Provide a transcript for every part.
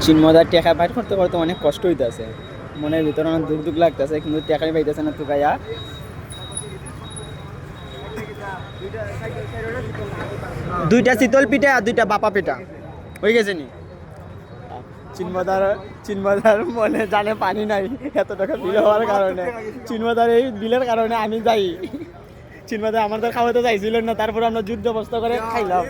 চিন্মদার টেকা বাইর করতে করতে অনেক কষ্ট হইতেছে, মনের ভিতরে অনেক দুঃখ দুঃখ লাগতেছে, কিন্তু টেকাই পাইতেছে না তো গাইয়া। দুইটা শীতল পিঠা আর দুইটা বাপা পিঠা হয়ে গেছে নি। চিন্মদার মনে জানে পানি নাই, এত টাকা বিল হওয়ার কারণে, চিন্মদার এই বিলের কারণে আমি যাই। চিন্মদা আমাদের খাওয়াতে চাইছিলেন না, তারপরে আমরা যুদ্ধ অবস্থা করে খাইলাম।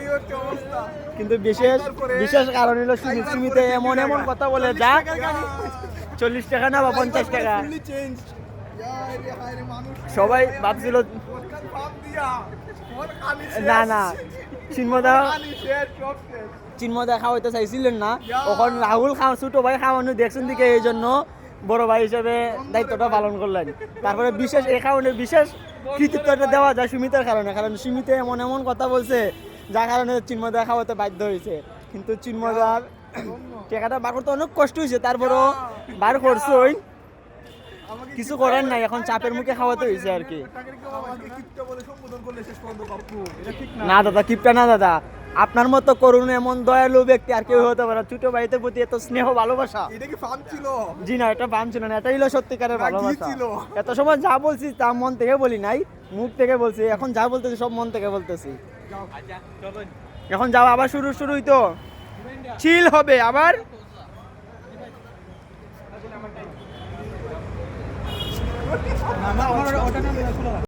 কিন্তু বিশেষ বিশেষ কারণ হলো সুমিতে এমন এমন কথা বলে, যা 40 টাকা না বা 50 টাকা। সবাই ভাবছিল না না, চিন্মদা খাওয়াইতে চাইছিলেন না, তখন রাহুল ছোট ভাই খাওয়ানো দেখছেন দিকে, এই জন্য বড় ভাই হিসেবে দায়িত্বটা পালন করলেন। তারপরে বিশেষ এই কারণে বিশেষ কৃতিত্বটা দেওয়া যায় সুমিতার কারণে, কারণ সুমিতে এমন এমন কথা বলছে যার কারণে চিন্মদা খাওয়াতে বাধ্য হয়েছে। কিন্তু চিন্মদার টাকাটা বার করতে অনেক কষ্ট হয়েছে, তারপরও বার করছই, কিছু করার নাই, এখন চাপের মুখে খাওয়াতে হয়েছে আর কি। না দাদা, কিপটা না দাদা, আপনার মতো করুন এমন দয়ালু ব্যক্তি আর কেউ হতে পারে। ছোট ভাইদের প্রতি এত স্নেহ ভালোবাসা। এটা কি ফান ছিল? জি না, এটা ফান ছিল না, এটাই হলো সত্যিকারের ভালোবাসা। এত সময় যা বলছি তা মন থেকে বলি নাই, মুখ থেকে বলছি, এখন যা বলতেছি সব মন থেকে বলতেছি। এখন যাও, আবার শুরুই তো চিল হবে আবার।